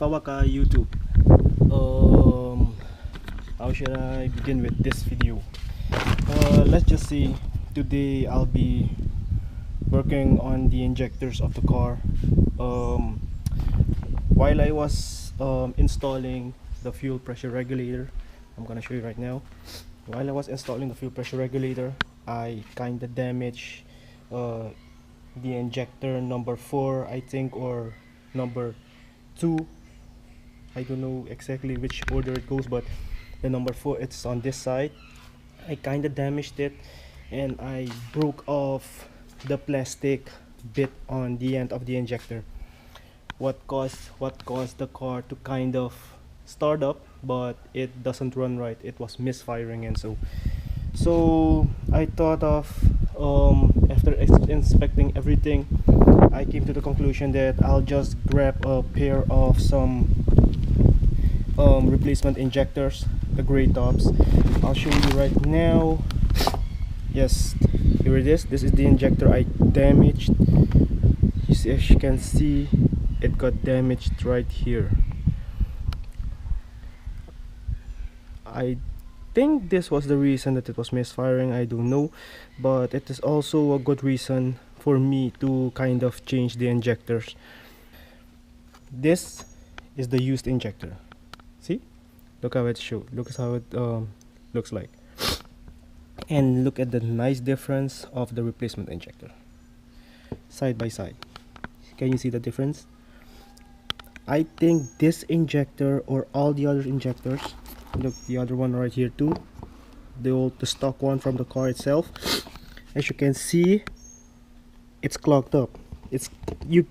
Fawaka YouTube. How should I begin with this video? Let's just see. Today I'll be working on the injectors of the car. While I was installing the fuel pressure regulator, I'm gonna show you right now. While I was installing the fuel pressure regulator, I kinda damaged the injector number 4, I think, or number 2. I don't know exactly which order it goes, but the number 4, it's on this side. I kinda damaged it, and I broke off the plastic bit on the end of the injector. What caused the car to kind of start up, but it doesn't run right. It was misfiring, and so I thought of, after inspecting everything, I came to the conclusion that I'll just grab a pair of some replacement injectors, the gray tops. I'll show you right now. Yes, here it is. This is the injector I damaged. As you can see, it got damaged right here. I think this was the reason that it was misfiring. I don't know, but it is also a good reason for me to kind of change the injectors. This is the used injector. See, look how it looks like, and look at the nice difference of the replacement injector side by side. Can you see the difference? I think this injector, or all the other injectors, look, the other one right here too, the stock one from the car itself, as you can see, it's clogged up. You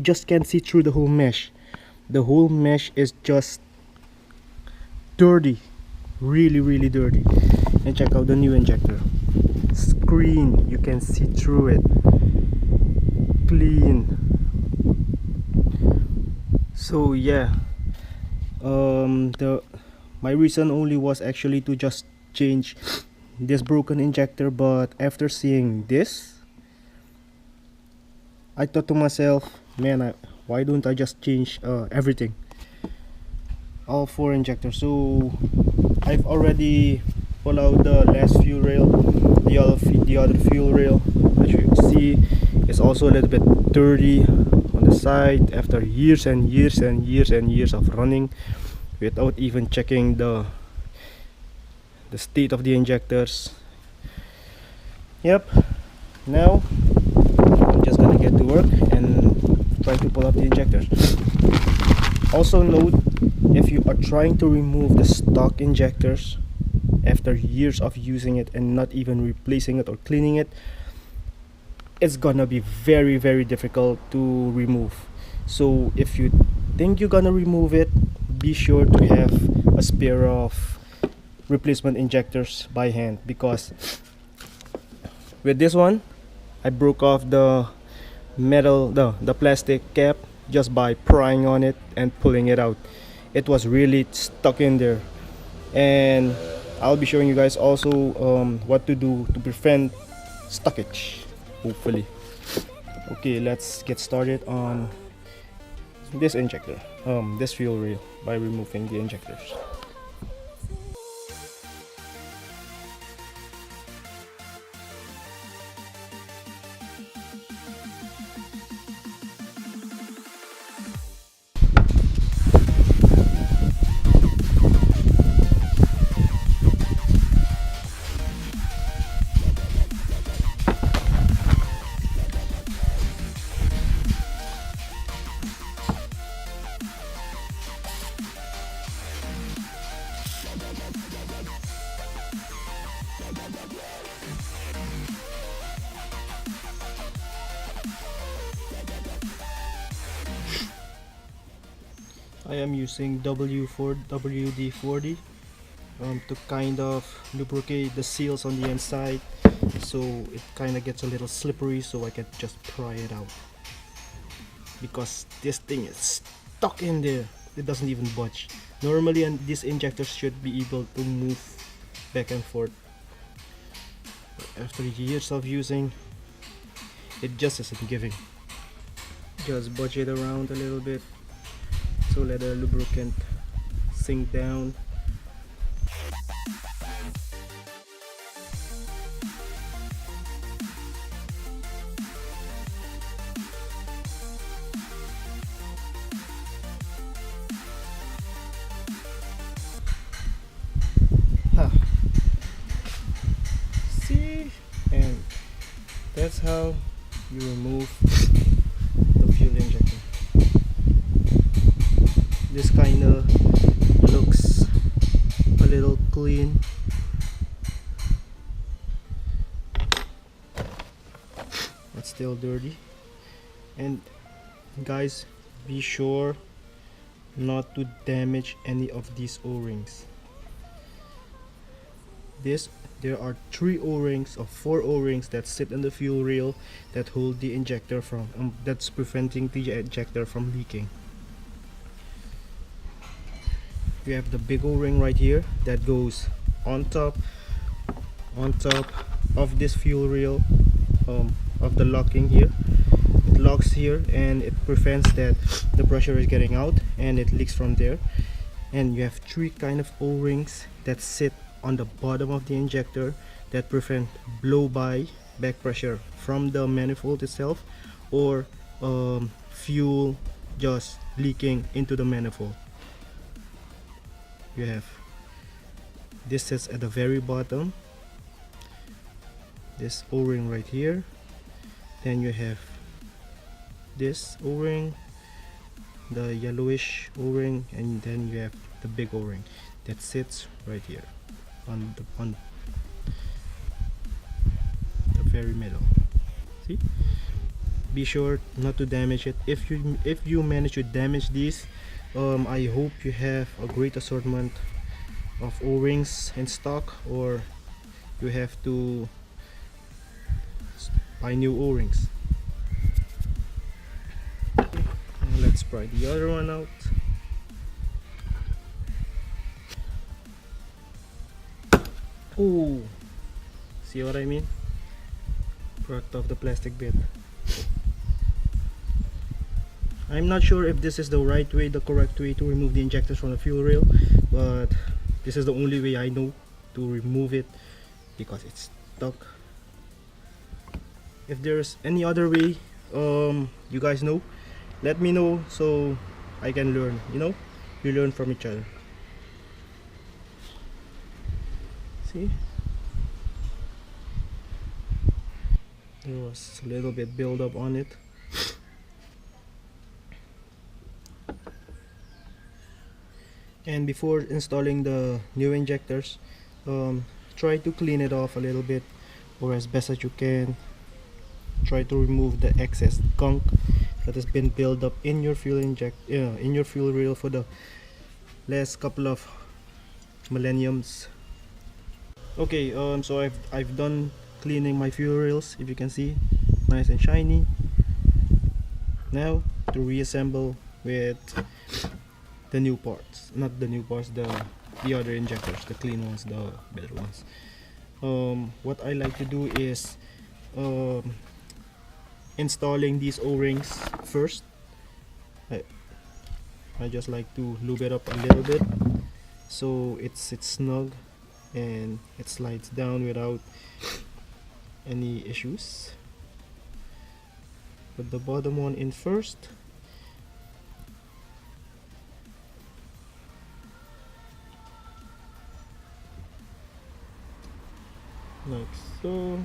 just can't see through the whole mesh. The whole mesh is just dirty, really dirty. And check out the new injector. Screen, you can see through it, clean. So yeah, my reason only was actually to just change this broken injector, but after seeing this, I thought to myself, man, why don't I just change everything, all 4 injectors. So I've already pulled out the last fuel rail, the other fuel rail. As you can see, it's also a little bit dirty on the side after years and years of running without even checking the state of the injectors. Yep, now I'm just gonna get to work and try to pull up the injectors. Also note, if you are trying to remove the stock injectors after years of using it and not even replacing it or cleaning it, it's gonna be very difficult to remove. So if you think you're gonna remove it, be sure to have a spare of replacement injectors by hand, because with this one, I broke off the metal, the plastic cap, just by prying on it and pulling it out. It was really stuck in there, and I'll be showing you guys also what to do to prevent stuckage, hopefully. Okay, let's get started on this injector, this fuel rail, by removing the injectors. I am using WD-40 to kind of lubricate the seals on the inside, so it kind of gets a little slippery, so I can just pry it out, because this thing is stuck in there. It doesn't even budge. Normally, and these injectors should be able to move back and forth, but after years of using, it just isn't giving. Just budge it around a little bit. It's Also let the lubricant sink down. Ha. See, and that's how you remove the fuel injector. This kinda looks a little clean. It's still dirty. And guys, be sure not to damage any of these O-rings. There are 3 O-rings or 4 O-rings that sit in the fuel rail that hold the injector from that's preventing the injector from leaking. You have the big O-ring right here that goes on top of this fuel rail, of the locking here. It locks here and it prevents that the pressure is getting out and it leaks from there. And you have 3 kind of O-rings that sit on the bottom of the injector that prevent blow-by back pressure from the manifold itself, or fuel just leaking into the manifold. You have this sits at the very bottom, this O-ring right here. Then you have this O-ring, the yellowish O-ring, and then you have the big O-ring that sits right here on the very middle. See, be sure not to damage it. If you manage to damage these, I hope you have a great assortment of O-rings in stock, or you have to buy new O-rings. Let's try the other one out. Oh, see what I mean? Product of the plastic bit. I'm not sure if this is the right way, the correct way to remove the injectors from the fuel rail, but this is the only way I know to remove it because it's stuck. If there's any other way, you guys know, let me know so I can learn. You know, we learn from each other. See, there was a little bit build up on it. And before installing the new injectors, try to clean it off a little bit, or as best as you can. Try to remove the excess gunk that has been built up in your fuel rail for the last couple of millenniums. Okay, so I've done cleaning my fuel rails. If you can see, nice and shiny. Now to reassemble with the new parts, not the new parts, the other injectors, the clean ones, the better ones. What I like to do is installing these O-rings first. I just like to lube it up a little bit so it sits snug and it slides down without any issues. Put the bottom one in first. Like so.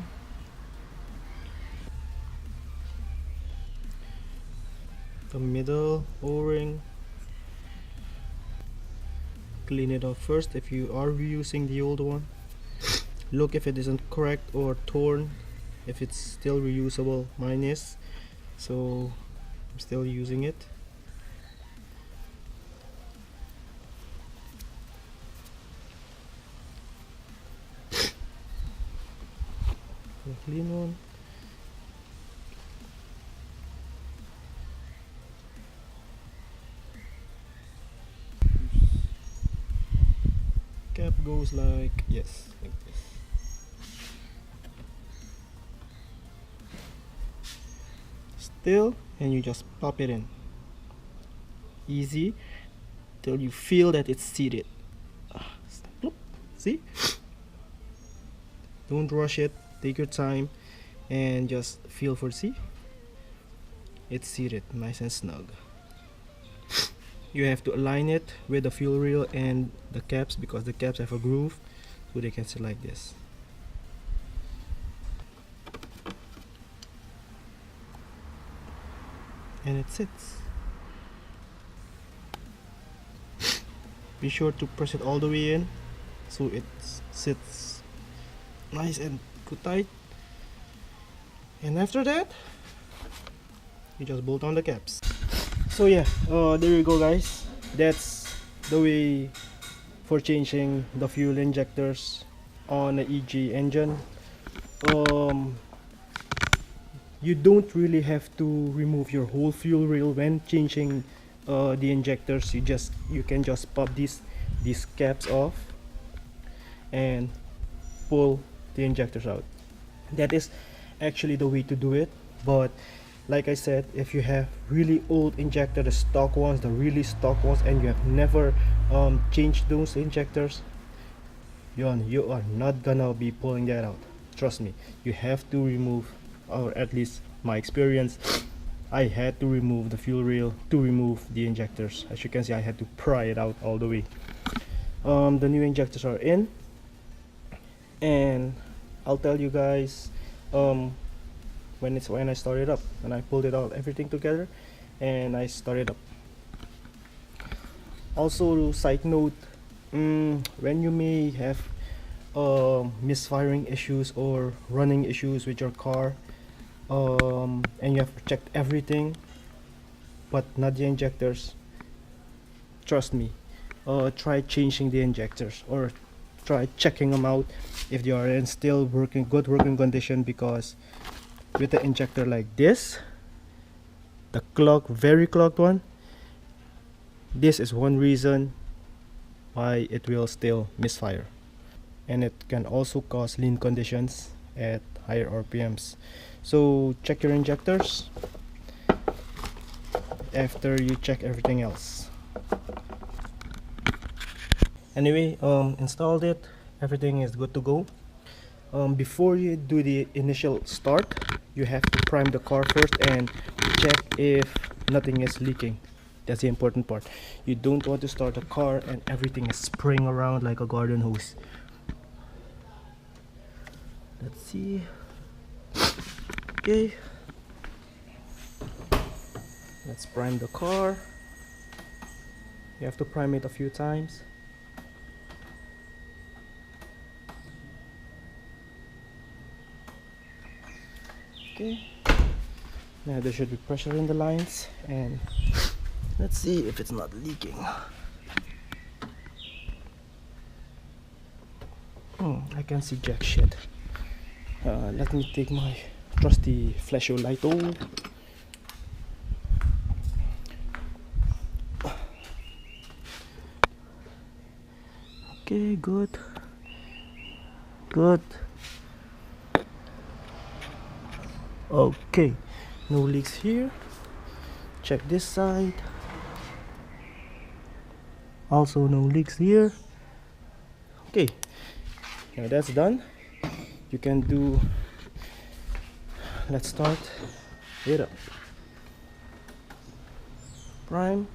The middle O-ring, clean it off first if you are reusing the old one. Look if it isn't cracked or torn, if it's still reusable. Mine is, so I'm still using it. The clean one. Cap goes like like this. Still, and you just pop it in. easy till you feel that it's seated. See? Don't rush it, take your time and just feel for, see? It's seated nice and snug. You have to align it with the fuel rail and the caps, because the caps have a groove so they can sit like this. And it sits. Be sure to press it all the way in so it sits nice and good tight. And after that, you just bolt on the caps. So yeah, there you go guys. That's the way for changing the fuel injectors on the EJ engine. You don't really have to remove your whole fuel rail when changing the injectors. You can just pop these caps off and pull the injectors out. That is actually the way to do it. But like I said, if you have really old injector, the stock ones, the really stock ones, and you have never changed those injectors, you are not gonna be pulling that out. Trust me, you have to remove, or at least my experience, I had to remove the fuel rail to remove the injectors. As you can see, I had to pry it out all the way. The new injectors are in, and I'll tell you guys when I started up, when I pulled it out, everything together, and I started up. Also, side note, when you may have misfiring issues or running issues with your car, and you have checked everything but not the injectors, trust me, try changing the injectors or try checking them out if they are in still good working condition, because with the injector like this, the very clogged one, this is one reason why it will still misfire, and it can also cause lean conditions at higher RPMs. So check your injectors after you check everything else. Anyway, installed it, everything is good to go. Before you do the initial start, you have to prime the car first and check if nothing is leaking. That's the important part. You don't want to start a car and everything is spraying around like a garden hose. Let's see. Okay, let's prime the car. You have to prime it a few times. Okay, now there should be pressure in the lines, and let's see if it's not leaking. I can see jack shit. Let me take my trusty flashlight. Okay, good. Okay, no leaks here. Check this side. Also no leaks here. Okay, now that's done. You can do, let's start it up. Prime.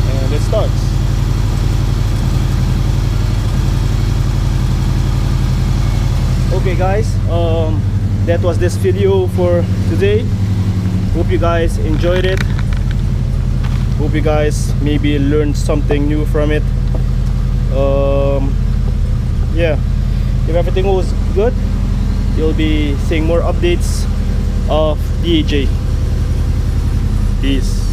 And it starts. Okay guys, that was this video for today. Hope you guys enjoyed it. Hope you guys maybe learned something new from it. Yeah, if everything was good, you'll be seeing more updates of the EJ. Peace.